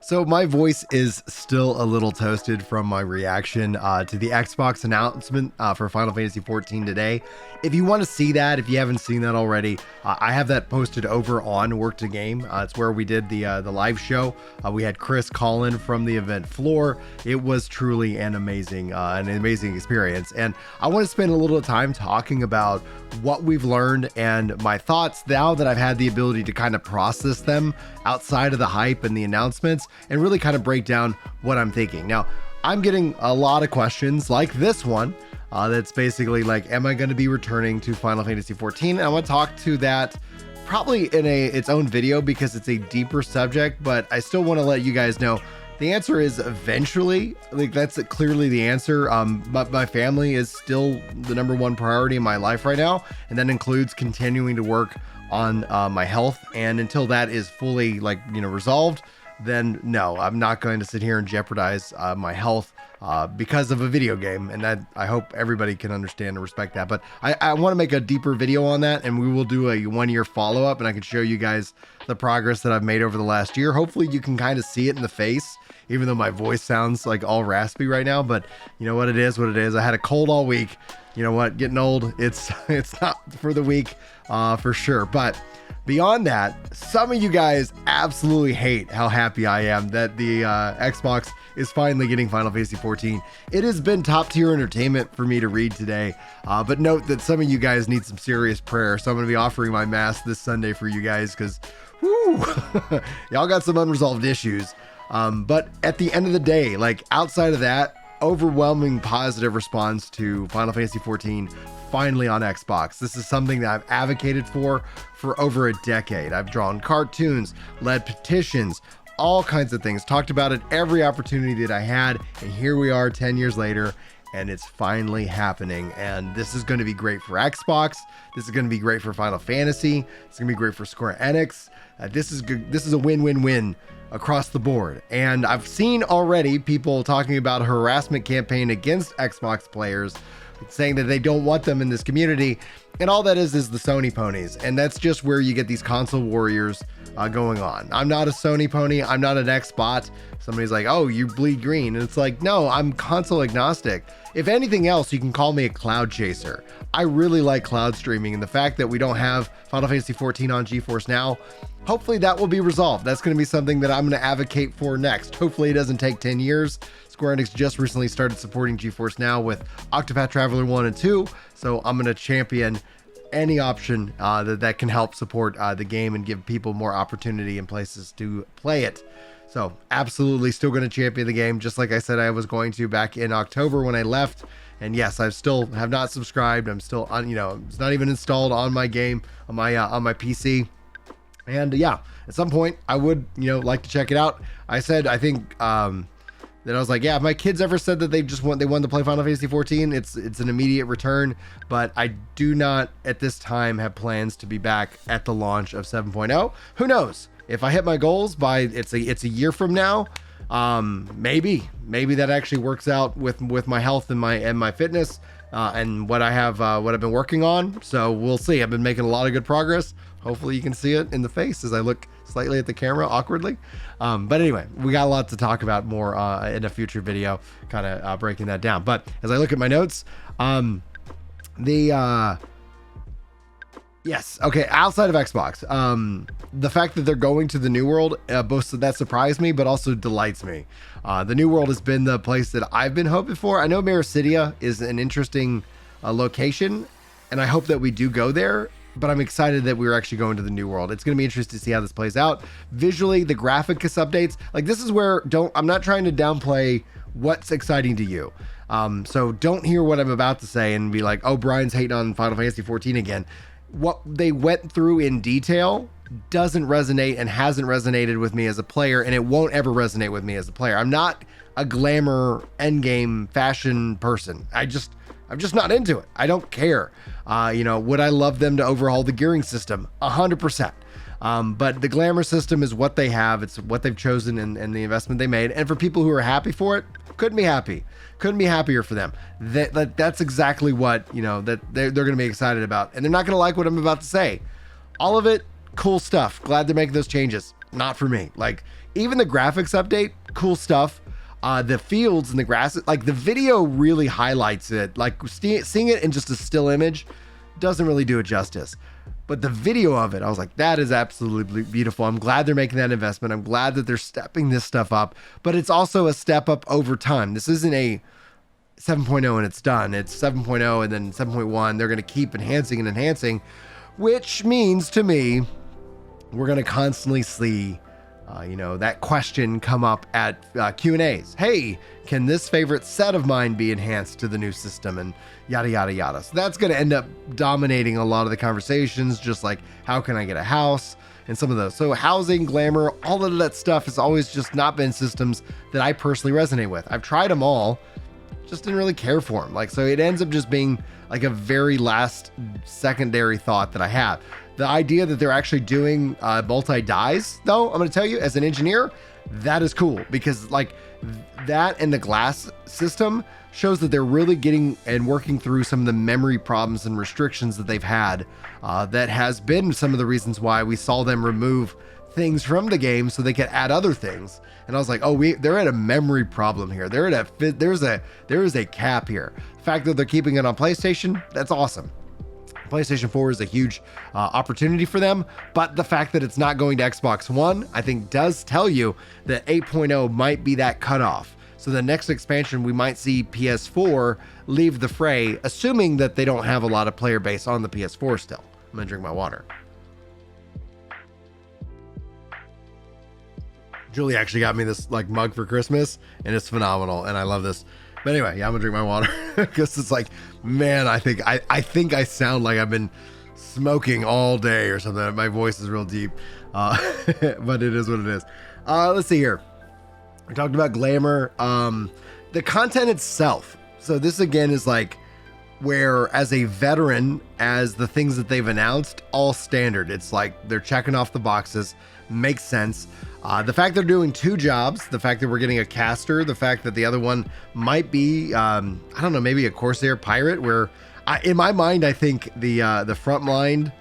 So my voice is still a little toasted from my reaction to the Xbox announcement for Final Fantasy XIV today. If you want to see that, if you haven't seen that already, I have that posted over on Work to Game. It's where we did the live show. We had Chris call in from the event floor. It was truly an amazing experience. And I want to spend a little time talking about what we've learned and my thoughts now that I've had the ability to kind of process them outside of the hype and the announcements, and really kind of break down what I'm thinking. Now, I'm getting a lot of questions like this one that's basically like, am I going to be returning to Final Fantasy XIV? And I want to talk to that probably in its own video because it's a deeper subject, but I still want to let you guys know the answer is eventually. Like, that's clearly the answer. But my family is still the number one priority in my life right now, and that includes continuing to work on my health. And until that is fully resolved, then no, I'm not going to sit here and jeopardize my health because of a video game. And that, I hope everybody can understand and respect that. But I want to make a deeper video on that, and we will do a 1-year follow-up, and I can show you guys the progress that I've made over the last year. Hopefully you can kind of see it in the face, even though my voice sounds like all raspy right now. But you know what it is, I had a cold all week. You know what, getting old, it's not for the weak for sure. But beyond that, some of you guys absolutely hate how happy I am that the Xbox is finally getting Final Fantasy XIV. It has been top tier entertainment for me to read today, but note that some of you guys need some serious prayer. So I'm going to be offering my mass this Sunday for you guys because y'all got some unresolved issues. But at the end of the day, like outside of that, overwhelming positive response to Final Fantasy XIV finally on Xbox. This is something that I've advocated for over a decade. I've drawn cartoons, led petitions, all kinds of things, talked about it every opportunity that I had, and here we are 10 years later, and it's finally happening. And this is going to be great for Xbox. This is going to be great for Final Fantasy. It's going to be great for Square Enix. This is a win-win-win across the board. And I've seen already people talking about a harassment campaign against Xbox players, saying that they don't want them in this community. And all that is the Sony ponies. And that's just where you get these console warriors going on. I'm not a Sony pony. I'm not an Xbot. Somebody's like, oh, you bleed green. And it's like, no, I'm console agnostic. If anything else, you can call me a cloud chaser. I really like cloud streaming, and the fact that we don't have Final Fantasy XIV on GeForce Now, hopefully that will be resolved. That's going to be something that I'm going to advocate for next. Hopefully it doesn't take 10 years. Square Enix just recently started supporting GeForce Now with Octopath Traveler 1 and 2, so I'm going to champion any option that can help support the game and give people more opportunity and places to play it. So absolutely still going to champion the game, just like I said I was going to back in October when I left. And yes, I still have not subscribed. I'm still on, it's not even installed on my game, on my PC. And yeah, at some point I would, like to check it out. I said, I think, that I was like, yeah, if my kids ever said that they wanted to play Final Fantasy XIV, it's an immediate return. But I do not at this time have plans to be back at the launch of 7.0. Who knows? If I hit my goals by it's a year from now, maybe that actually works out with my health and my fitness and what I've been working on. So we'll see. I've been making a lot of good progress. Hopefully you can see it in the face as I look slightly at the camera awkwardly. But anyway, we got a lot to talk about more in a future video, kind of breaking that down. But as I look at my notes, yes, okay, outside of Xbox, the fact that they're going to the New World, both that surprised me, but also delights me. The New World has been the place that I've been hoping for. I know Mericidia is an interesting location, and I hope that we do go there. But I'm excited that we're actually going to the New World. It's going to be interesting to see how this plays out. Visually, the graphics updates, like this is where I'm not trying to downplay what's exciting to you. So don't hear what I'm about to say and be like, oh, Brian's hating on Final Fantasy XIV again. What they went through in detail doesn't resonate and hasn't resonated with me as a player, and it won't ever resonate with me as a player. I'm not a glamour endgame fashion person. I'm just not into it. I don't care. Would I love them to overhaul the gearing system? 100%. But the glamour system is what they have. It's what they've chosen and the investment they made. And for people who are happy for it, couldn't be happy. Couldn't be happier for them. That's exactly what, that they're going to be excited about. And they're not going to like what I'm about to say. All of it, cool stuff. Glad they're making those changes. not for me. Like, even the graphics update, cool stuff. The fields and the grass, like the video really highlights it. Like seeing it in just a still image doesn't really do it justice. But the video of it, I was like, that is absolutely beautiful. I'm glad they're making that investment. I'm glad that they're stepping this stuff up, but it's also a step up over time. This isn't a 7.0 and it's done. It's 7.0 and then 7.1. They're going to keep enhancing and enhancing, which means to me, we're going to constantly see that question come up at Q&As. Hey, can this favorite set of mine be enhanced to the new system, and yada, yada, yada. So that's going to end up dominating a lot of the conversations, just like how can I get a house and some of those. So housing, glamour, all of that stuff has always just not been systems that I personally resonate with. I've tried them all, just didn't really care for them. Like, so it ends up just being like a very last secondary thought that I have. The idea that they're actually doing multi-dies, though, I'm going to tell you, as an engineer, that is cool, because like that and the glass system shows that they're really getting and working through some of the memory problems and restrictions that they've had. That has been some of the reasons why we saw them remove things from the game so they could add other things. And I was like, oh, they're at a memory problem here. There is a cap here. The fact that they're keeping it on PlayStation, that's awesome. PlayStation 4 is a huge opportunity for them, but the fact that it's not going to Xbox One, I think does tell you that 8.0 might be that cutoff. So the next expansion, we might see PS4 leave the fray, assuming that they don't have a lot of player base on the PS4 still. I'm gonna drink my water. Julie actually got me this like mug for Christmas, and it's phenomenal, and I love this. But anyway, yeah, I'm gonna drink my water because it's like, man, I think I sound like I've been smoking all day or something. My voice is real deep, but it is what it is. Let's see here. We talked about glamour, the content itself. So this again is like where, as a veteran, as the things that they've announced, all standard. It's like they're checking off the boxes, makes sense. The fact they're doing 2 jobs, the fact that we're getting a caster, the fact that the other one might be, I don't know, maybe a Corsair pirate, where in my mind, I think the frontline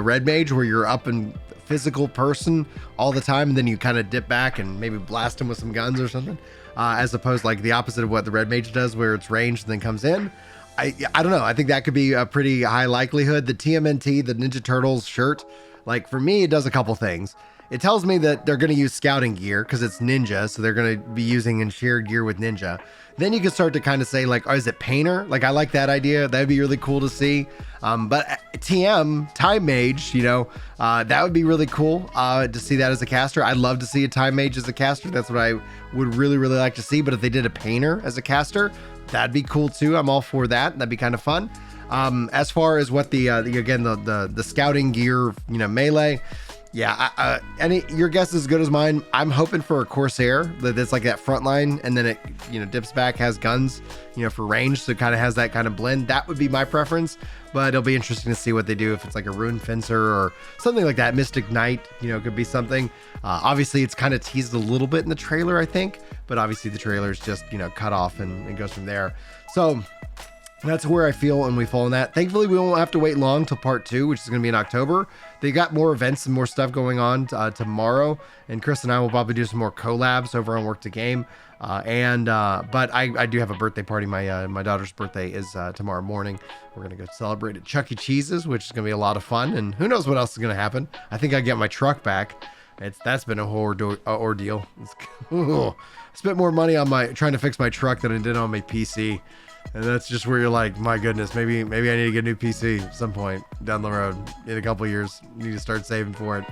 red mage, where you're up in physical person all the time, and then you kind of dip back and maybe blast them with some guns or something, as opposed like the opposite of what the red mage does, where it's ranged and then comes in. I don't know. I think that could be a pretty high likelihood. The TMNT, the Ninja Turtles shirt, like for me, it does a couple things. It tells me that they're going to use scouting gear because it's ninja, so they're going to be using and shared gear with ninja. Then you can start to kind of say like, oh, is it painter? Like, I like that idea. That'd be really cool to see. But TM, Time Mage, that would be really cool to see that as a caster. I'd love to see a Time Mage as a caster. That's what I would really, really like to see. But if they did a painter as a caster, that'd be cool too. I'm all for that. That'd be kind of fun. As far as what the scouting gear, melee. Yeah, your guess is as good as mine. I'm hoping for a Corsair that's like that front line, and then it, dips back, has guns, for range, so it kind of has that kind of blend. That would be my preference, but it'll be interesting to see what they do if it's like a Rune Fencer or something like that. Mystic Knight, could be something. Obviously, it's kind of teased a little bit in the trailer, I think, but obviously the trailer's just, cut off and it goes from there. So that's where I feel and we fall in that. Thankfully, we won't have to wait long till part 2, which is going to be in October. They got more events and more stuff going on tomorrow, and Chris and I will probably do some more collabs over on Work to Game. But I do have a birthday party. My daughter's birthday is tomorrow morning. We're going to go celebrate at Chuck E. Cheese's, which is going to be a lot of fun, and who knows what else is going to happen. I think I get my truck back. That's been a ordeal. I spent more money on trying to fix my truck than I did on my PC. And that's just where you're like, my goodness, maybe I need to get a new PC at some point down the road in a couple of years. Need to start saving for it.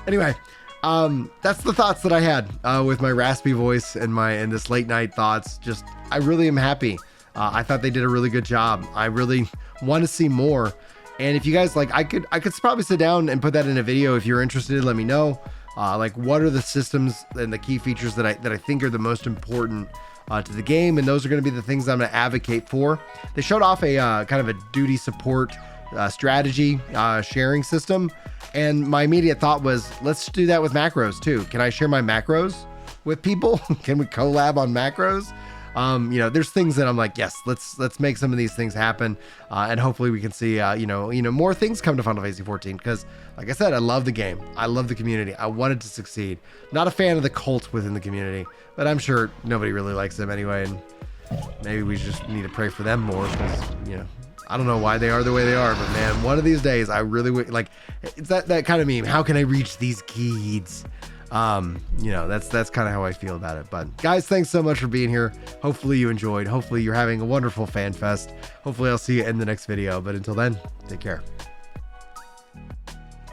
Anyway, that's the thoughts that I had with my raspy voice and this late night thoughts. Just, I really am happy. I thought they did a really good job. I really want to see more. And if you guys like, I could probably sit down and put that in a video. If you're interested, let me know. What are the systems and the key features that I think are the most important to the game, and those are going to be the things I'm going to advocate for. They showed off a kind of a duty support strategy sharing system, and my immediate thought was, let's do that with macros too. Can I share my macros with people? Can we collab on macros? there's things that I'm like, yes, let's make some of these things happen, and hopefully we can see more things come to Final Fantasy 14, because like I said, I love the game, I love the community, I wanted to succeed. Not a fan of the cult within the community, but I'm sure nobody really likes them anyway, and maybe we just need to pray for them more, because I don't know why they are the way they are, but man, one of these days I really like, it's that kind of meme, how can I reach these kids? That's kind of how I feel about it. But guys, thanks so much for being here. Hopefully you enjoyed. Hopefully you're having a wonderful fan fest. Hopefully I'll see you in the next video. But until then, take care.